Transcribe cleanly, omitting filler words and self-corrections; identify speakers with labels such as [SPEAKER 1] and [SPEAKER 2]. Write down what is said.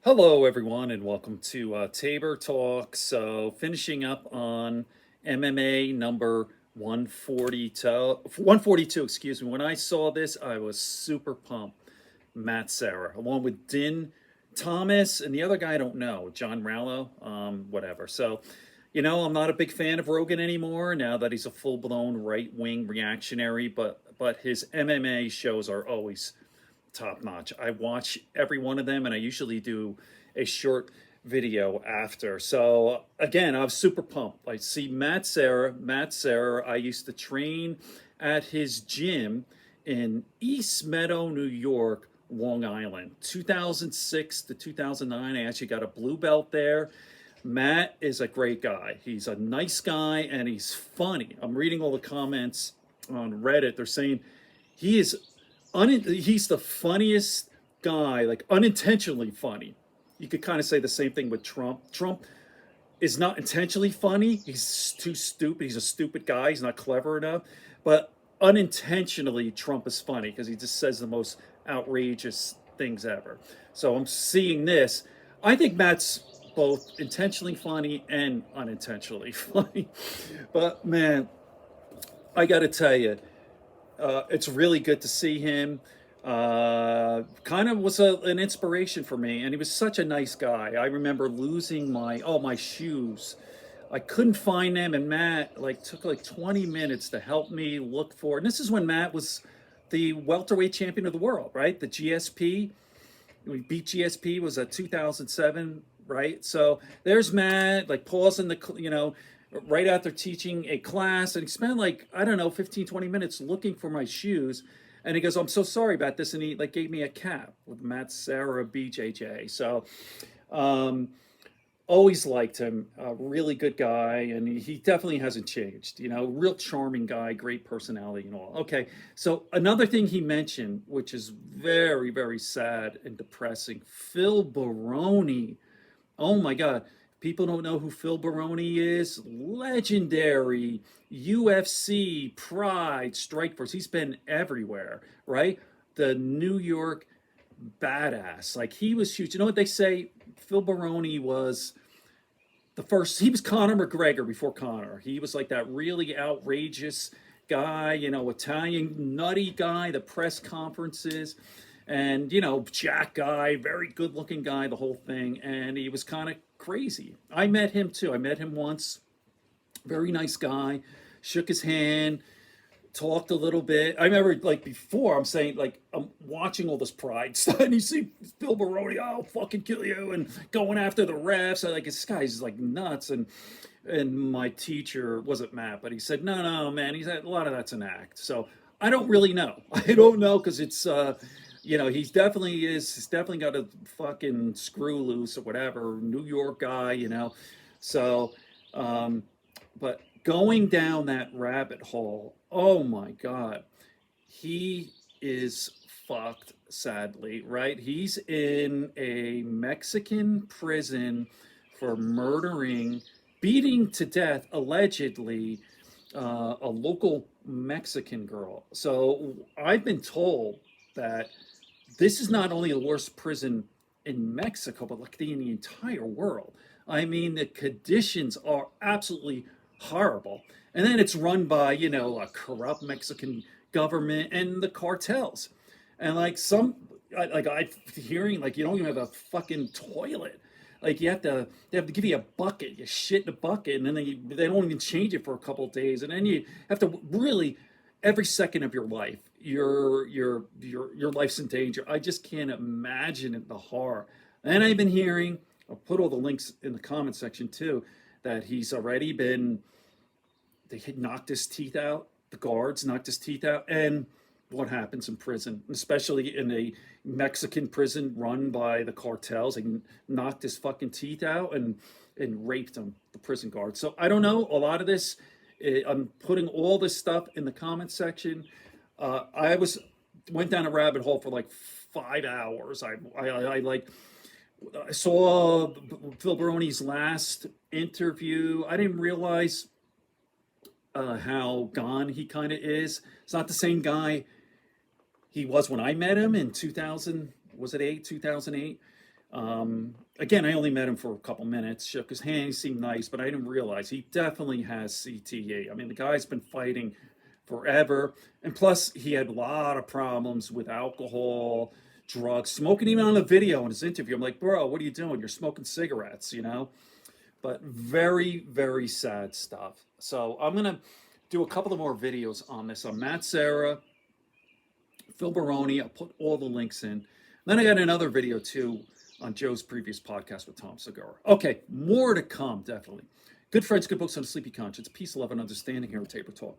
[SPEAKER 1] Hello, everyone, and welcome to Tabor Talk. So, finishing up on MMA number 142, excuse me. When I saw this, I was super pumped. Matt Serra, along with Din Thomas, and the other guy I don't know, John Rallo, whatever. So, I'm not a big fan of Rogan anymore now that he's a full-blown right-wing reactionary, but his MMA shows are always top notch. I watch every one of them, and I usually do a short video after. So again, I was super pumped. I see Matt Serra. Matt Serra, I used to train at his gym in East Meadow, New York, Long Island. 2006 to 2009, I actually got a blue belt there. Matt is a great guy. He's a nice guy and he's funny. I'm reading all the comments on Reddit. They're saying he is he's the funniest guy, like unintentionally funny. You could kind of say the same thing with Trump. Trump is not intentionally funny. He's too stupid. He's a stupid guy. He's not clever enough. But unintentionally, Trump is funny because he just says the most outrageous things ever. So I'm seeing this. I think Matt's both intentionally funny and unintentionally funny. But man, I got to tell you, it's really good to see him. Kind of was an inspiration for me, and he was such a nice guy. I remember losing my shoes. I couldn't find them, and Matt took like 20 minutes to help me look for. And this is when Matt was the welterweight champion of the world, right? The GSP. We beat GSP was a 2007, right? So there's Matt, like pausing right after teaching a class, and he spent like, I don't know, 15, 20 minutes looking for my shoes. And he goes, I'm so sorry about this. And he like gave me a cap with Matt Serra BJJ. So always liked him, a really good guy, and he definitely hasn't changed. Real charming guy, great personality and all. Okay, so another thing he mentioned, which is very, very sad and depressing, Phil Baroni. Oh my God. People don't know who Phil Baroni is. Legendary UFC, Pride, Strikeforce. He's been everywhere, right? The New York badass. Like he was huge. You know what they say? Phil Baroni was he was Conor McGregor before Conor. He was like that really outrageous guy, Italian nutty guy, the press conferences, and, Jack guy, very good looking guy, the whole thing. And he was kind of crazy. I met him too. I met him once. Very nice guy. Shook his hand, talked a little bit. I remember like before I'm saying like I'm watching all this pride stuff and you see Phil Baroni, I'll fucking kill you, and going after the refs. I like this guy's like nuts. And my teacher wasn't Matt, but he said, no, man, he's a lot of that's an act. So I don't really know. I don't know because it's he's definitely got a fucking screw loose or whatever, New York guy, So but going down that rabbit hole, oh my God, he is fucked, sadly, right? He's in a Mexican prison for murdering, beating to death, allegedly, a local Mexican girl. So I've been told that this is not only the worst prison in Mexico, but like in the entire world. I mean, the conditions are absolutely horrible. And then it's run by, a corrupt Mexican government and the cartels. And I'm hearing like you don't even have a fucking toilet. Like they have to give you a bucket. You shit in a bucket, and then they don't even change it for a couple of days, and then you have to really every second of your life, your life's in danger. I just can't imagine it, the horror. And I've been hearing, I'll put all the links in the comment section too, that he's already been, they had knocked his teeth out, the guards knocked his teeth out, and what happens in prison, especially in a Mexican prison run by the cartels. They knocked his fucking teeth out and raped him, the prison guard. So I don't know. A lot of this, I'm putting all this stuff in the comment section. I went down a rabbit hole for like 5 hours. I saw Phil Baroni's last interview. I didn't realize how gone he kind of is. It's not the same guy he was when I met him in 2000. Was it 2008? Again, I only met him for a couple minutes, shook his hand, he seemed nice, but I didn't realize he definitely has CTE. I mean, the guy's been fighting forever, and plus he had a lot of problems with alcohol, drugs, smoking. Even on the video in his interview, I'm like, bro, what are you doing? You're smoking cigarettes, you know? But very, very sad stuff. So I'm gonna do a couple of more videos on this on Matt Serra, Phil Baroni. I'll put all the links in. Then I got another video too on Joe's previous podcast with Tom Segura. Okay, more to come, definitely. Good friends, good books on a sleepy conscience. Peace, love, and understanding here at Tabor Talk.